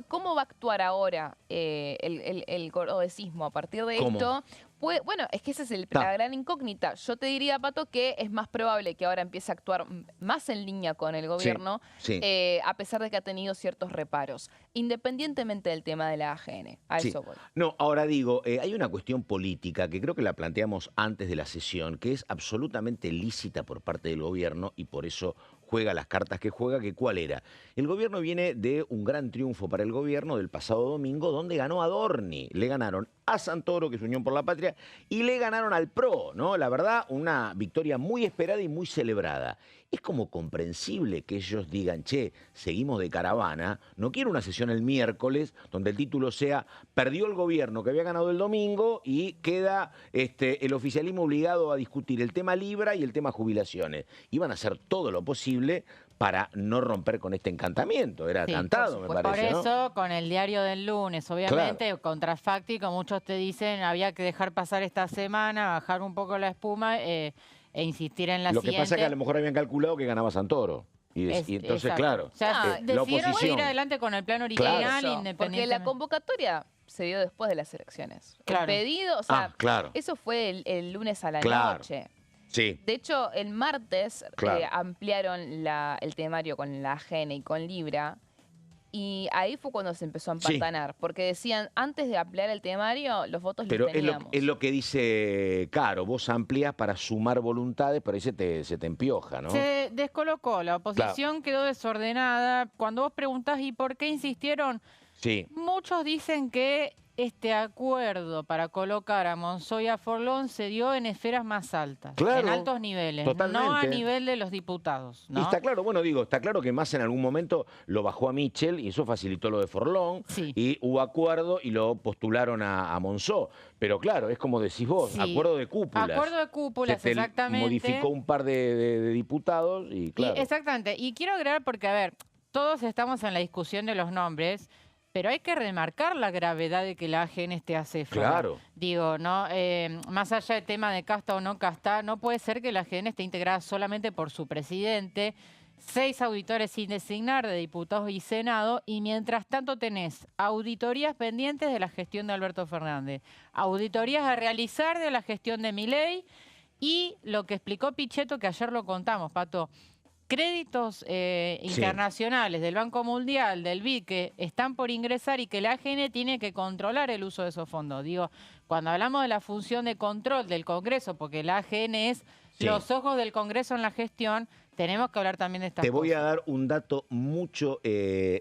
¿Cómo va a actuar ahora el cordobesismo a partir de esto? Bueno, es que esa es la gran incógnita. Yo te diría, Pato, que es más probable que ahora empiece a actuar más en línea con el gobierno, a pesar de que ha tenido ciertos reparos, independientemente del tema de la AGN. A eso voy. No, ahora digo, hay una cuestión política que creo que la planteamos antes de la sesión, que es absolutamente lícita por parte del gobierno y por eso juega las cartas que juega, que ¿cuál era? El gobierno viene de un gran triunfo para el gobierno del pasado domingo, donde ganó a Dorni. Le ganaron a Santoro, que es Unión por la Patria, y le ganaron al PRO, ¿no? La verdad, una victoria muy esperada y muy celebrada. Es como comprensible que ellos digan, che, seguimos de caravana, no quiero una sesión el miércoles donde el título sea perdió el gobierno que había ganado el domingo y queda el oficialismo obligado a discutir el tema Libra y el tema jubilaciones. Iban a hacer todo lo posible para no romper con este encantamiento. Era cantado, me parece, por eso, ¿no? con el diario del lunes, obviamente, contrafáctico, muchos te dicen, había que dejar pasar esta semana, bajar un poco la espuma e insistir en la siguiente. Lo que pasa es que a lo mejor habían calculado que ganaba Santoro. Y entonces, claro, o sea, decidieron seguir adelante con el plan original, independientemente. Porque la convocatoria se dio después de las elecciones. Claro. El pedido, o sea, eso fue el lunes a la noche. Sí. De hecho, el martes ampliaron el temario con la AGN y con Libra. Y ahí fue cuando se empezó a empantanar. Porque decían, antes de ampliar el temario, los votos los teníamos. Es lo que dice Caro. Vos amplías para sumar voluntades, pero ahí se te empioja, ¿no? Se descolocó. La oposición quedó desordenada. Cuando vos preguntás, ¿y por qué insistieron? Muchos dicen que este acuerdo para colocar a Monzó y a Forlón se dio en esferas más altas, en altos niveles, no a nivel de los diputados, ¿no? Y está claro, está claro que Massa en algún momento lo bajó a Mitchell y eso facilitó lo de Forlón y hubo acuerdo y lo postularon a Monzó. Pero claro, es como decís vos, acuerdo de cúpulas. Acuerdo de cúpulas, exactamente. Modificó un par de diputados y claro. Exactamente, y quiero agregar porque, a ver, todos estamos en la discusión de los nombres, pero hay que remarcar la gravedad de que la AGN esté acéfala. Claro. Digo, ¿no? Más allá del tema de casta o no casta, no puede ser que la AGN esté integrada solamente por su presidente, 6 auditores sin designar de diputados y senado, y mientras tanto tenés auditorías pendientes de la gestión de Alberto Fernández, auditorías a realizar de la gestión de Milei, y lo que explicó Pichetto, que ayer lo contamos, Pato, créditos internacionales del Banco Mundial, del BID, que están por ingresar y que la AGN tiene que controlar el uso de esos fondos. Digo, cuando hablamos de la función de control del Congreso, porque la AGN es los ojos del Congreso en la gestión, tenemos que hablar también de estas cosas. Te voy a dar un dato mucho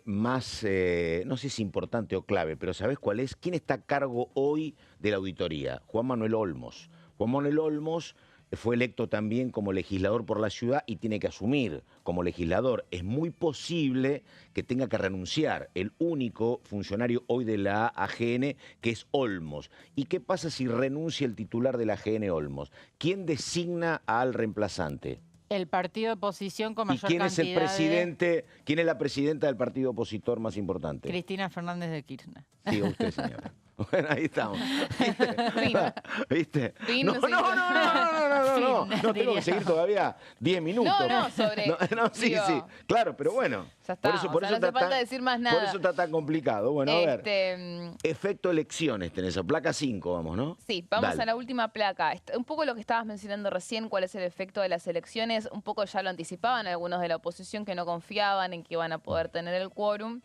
más, no sé si importante o clave, pero ¿sabés cuál es? ¿Quién está a cargo hoy de la auditoría? Juan Manuel Olmos. Juan Manuel Olmos fue electo también como legislador por la ciudad y tiene que asumir como legislador. Es muy posible que tenga que renunciar el único funcionario hoy de la AGN, que es Olmos. ¿Y qué pasa si renuncia el titular de la AGN, Olmos? ¿Quién designa al reemplazante? El partido de oposición con mayor cantidad. ¿Y quién es el presidente? ¿Quién es la presidenta del partido opositor más importante? Cristina Fernández de Kirchner. Diga usted, señora. Bueno, ahí estamos. Fin. ¿Viste? Fin, No, sí. no, no, no, no, no, Fin, no tengo que diría. seguir todavía 10 minutos. No, sobre... No, sí, digo, sí, claro, pero bueno. Ya está, o sea, no hace falta decir más nada. Por eso está tan complicado. Bueno, a ver. Este, Efecto elecciones tenés, placa 5, vamos, ¿no? Sí, vamos Dale. a la última placa. Un poco lo que estabas mencionando recién, cuál es el efecto de las elecciones, un poco ya lo anticipaban algunos de la oposición que no confiaban en que iban a poder tener el quórum.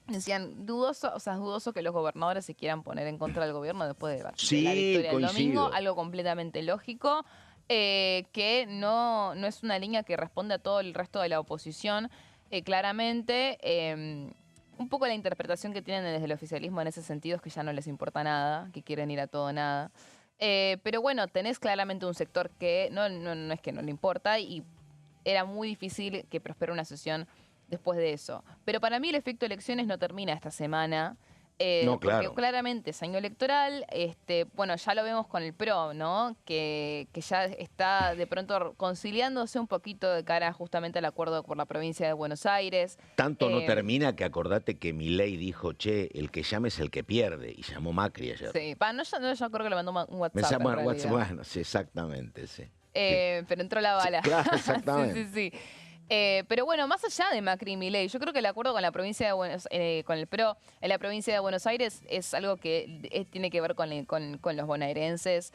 Decían, dudoso, o sea, es dudoso que los gobernadores se quieran poner en contra del gobierno después de la Sí, victoria del domingo, coincido. algo completamente lógico, que no es una línea que responde a todo el resto de la oposición. Claramente, un poco la interpretación que tienen desde el oficialismo en ese sentido es que ya no les importa nada, que quieren ir a todo o nada. Pero bueno, tenés claramente un sector que no es que no le importa y era muy difícil que prospere una sesión después de eso. Pero para mí el efecto elecciones no termina esta semana. No, claro. Porque claramente es año electoral. Bueno, ya lo vemos con el PRO, ¿no? Que ya está de pronto conciliándose un poquito de cara justamente al acuerdo por la provincia de Buenos Aires. Tanto no termina que acordate que Milei dijo, che, el que llame es el que pierde. Y llamó Macri ayer. Sí, yo creo que le mandó un WhatsApp. en Bueno, realidad. bueno, sí, exactamente, sí. Pero entró la bala. Claro, exactamente. Sí. Pero bueno, más allá de Macri y Milei, yo creo que el acuerdo con la provincia de con el PRO en la provincia de Buenos Aires es algo que tiene que ver con los bonaerenses,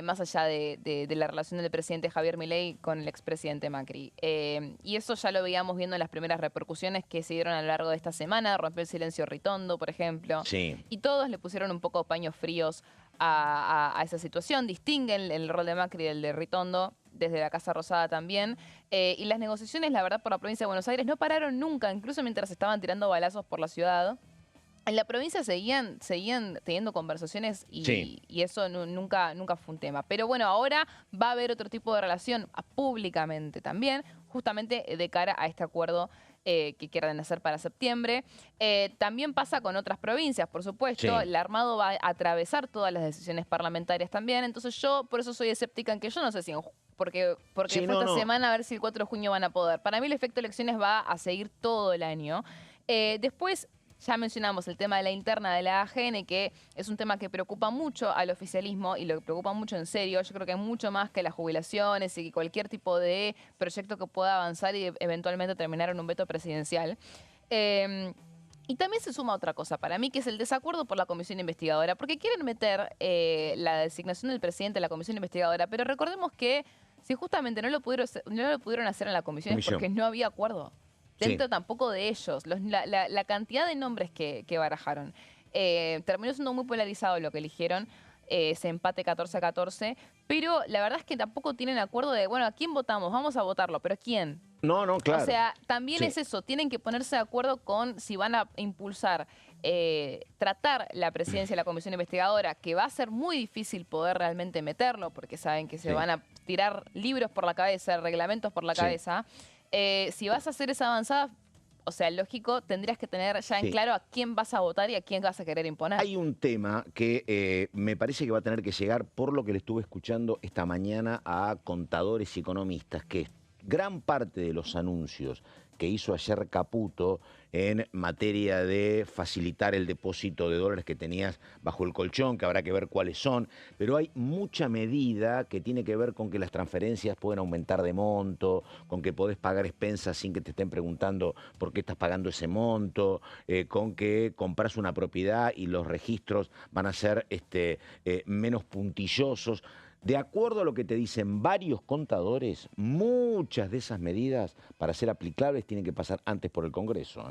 más allá de la relación del presidente Javier Milei con el expresidente Macri. Y eso ya lo veíamos viendo en las primeras repercusiones que se dieron a lo largo de esta semana. Rompió el silencio Ritondo, por ejemplo. Sí. Y todos le pusieron un poco paños fríos a esa situación. Distinguen el rol de Macri del de Ritondo, desde la Casa Rosada también. Y las negociaciones, la verdad, por la provincia de Buenos Aires no pararon nunca, incluso mientras estaban tirando balazos por la ciudad. En la provincia seguían teniendo conversaciones y eso nunca fue un tema. Pero bueno, ahora va a haber otro tipo de relación públicamente también, justamente de cara a este acuerdo que quieren hacer para septiembre. También pasa con otras provincias, por supuesto. Sí. El armado va a atravesar todas las decisiones parlamentarias también. Entonces yo por eso soy escéptica en que yo no sé si porque Sí, fue no, esta no. semana a ver si el 4 de junio van a poder. Para mí el efecto elecciones va a seguir todo el año. Después ya mencionamos el tema de la interna de la AGN, que es un tema que preocupa mucho al oficialismo y lo preocupa mucho en serio. Yo creo que es mucho más que las jubilaciones y que cualquier tipo de proyecto que pueda avanzar y eventualmente terminar en un veto presidencial. Y también se suma otra cosa para mí, que es el desacuerdo por la comisión investigadora, porque quieren meter la designación del presidente en la comisión investigadora, pero recordemos que si justamente no lo pudieron hacer en la comisión es porque no había acuerdo. Dentro tampoco de ellos. La cantidad de nombres que barajaron. Terminó siendo muy polarizado lo que eligieron. Ese empate 14-14. Pero la verdad es que tampoco tienen acuerdo de, bueno, ¿a quién votamos? Vamos a votarlo. ¿Pero quién? No, claro. O sea, también Sí. es eso. Tienen que ponerse de acuerdo con si van a impulsar, tratar la presidencia de la comisión investigadora, que va a ser muy difícil poder realmente meterlo, porque saben que se Sí. van a tirar libros por la cabeza, reglamentos por la Sí. cabeza. Si vas a hacer esa avanzada, o sea, lógico, tendrías que tener ya en Sí. claro a quién vas a votar y a quién vas a querer imponer. Hay un tema que me parece que va a tener que llegar, por lo que le estuve escuchando esta mañana a contadores y economistas, que gran parte de los anuncios que hizo ayer Caputo en materia de facilitar el depósito de dólares que tenías bajo el colchón, que habrá que ver cuáles son, pero hay mucha medida que tiene que ver con que las transferencias pueden aumentar de monto, con que podés pagar expensas sin que te estén preguntando por qué estás pagando ese monto, con que compras una propiedad y los registros van a ser menos puntillosos. De acuerdo a lo que te dicen varios contadores, muchas de esas medidas para ser aplicables tienen que pasar antes por el Congreso.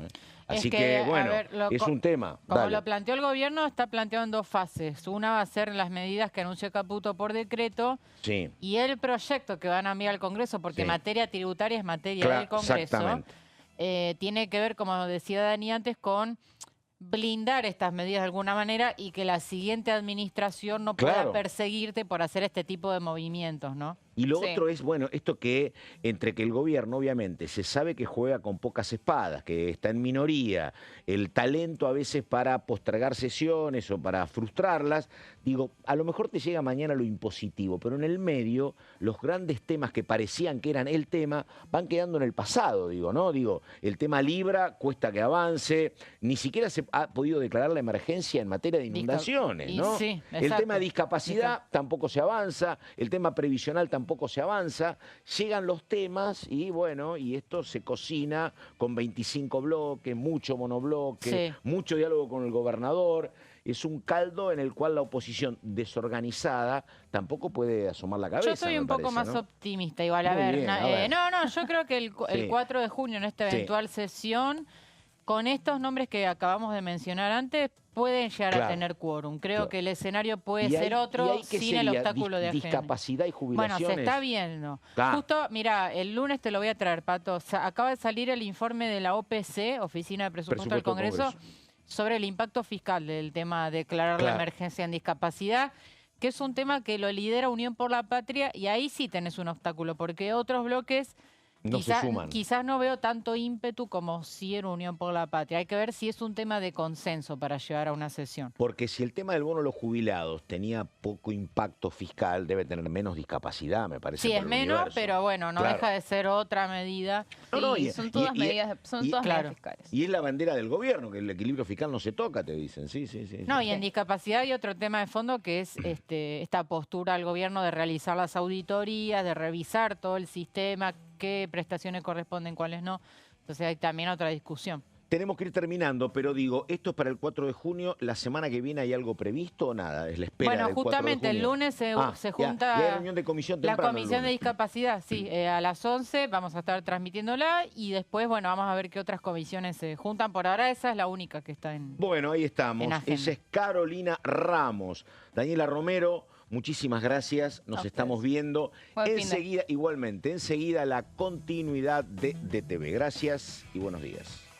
Así que, a bueno, ver, es un tema. Como Dale. lo planteó el gobierno, está planteado en dos fases. Una va a ser las medidas que anunció Caputo por decreto Sí, y el proyecto que van a enviar al Congreso, porque Sí. materia tributaria es materia Claro, del Congreso. exactamente. Tiene que ver, como decía Dani antes, con blindar estas medidas de alguna manera y que la siguiente administración no pueda Claro. perseguirte por hacer este tipo de movimientos, ¿no? Y lo Sí. otro es, bueno, esto que entre que el gobierno obviamente se sabe que juega con pocas espadas, que está en minoría, el talento a veces para postergar sesiones o para frustrarlas, digo, a lo mejor te llega mañana lo impositivo, pero en el medio los grandes temas que parecían que eran el tema van quedando en el pasado, digo, ¿no? Digo, el tema Libra cuesta que avance, ni siquiera ha podido declarar la emergencia en materia de inundaciones, ¿no? Sí, el exacto. tema de discapacidad tampoco se avanza, el tema previsional tampoco se avanza, llegan los temas y bueno, y esto se cocina con 25 bloques, mucho monobloque, mucho diálogo con el gobernador. Es un caldo en el cual la oposición desorganizada tampoco puede asomar la cabeza. Yo soy un poco más optimista, igual. A ver, no, yo creo que el 4 de junio, en esta eventual sesión, con estos nombres que acabamos de mencionar antes, pueden llegar a tener quórum. Creo que el escenario puede ser otro sin el obstáculo de agenda. Discapacidad y jubilaciones. Bueno, se está viendo. Justo, mira, el lunes te lo voy a traer, Pato. Acaba de salir el informe de la OPC, Oficina de Presupuesto del Congreso, sobre el impacto fiscal del tema de declarar la emergencia en discapacidad, que es un tema que lo lidera Unión por la Patria, y ahí sí tenés un obstáculo, porque otros bloques quizás no veo tanto ímpetu como si era Unión por la Patria. Hay que ver si es un tema de consenso para llevar a una sesión. Porque si el tema del bono de los jubilados tenía poco impacto fiscal, debe tener menos discapacidad, me parece. Sí, es menos, pero bueno, no deja de ser otra medida. Son todas medidas fiscales. Y es la bandera del gobierno, que el equilibrio fiscal no se toca, te dicen. Sí. No, y en discapacidad hay otro tema de fondo que es esta postura del gobierno de realizar las auditorías, de revisar todo el sistema, qué prestaciones corresponden, cuáles no. Entonces hay también otra discusión. Tenemos que ir terminando, pero digo, esto es para el 4 de junio. ¿La semana que viene hay algo previsto o nada? ¿Es la espera Bueno, del 4 justamente de junio? el lunes se junta hay reunión de comisión temprano, la comisión de discapacidad, a las 11 vamos a estar transmitiéndola y después, bueno, vamos a ver qué otras comisiones se juntan. Por ahora esa es la única que está en Bueno, ahí estamos. Esa es Carolina Ramos. Daniela Romero, muchísimas gracias. Nos estamos viendo. Enseguida, igualmente, enseguida la continuidad de DTV. Gracias y buenos días.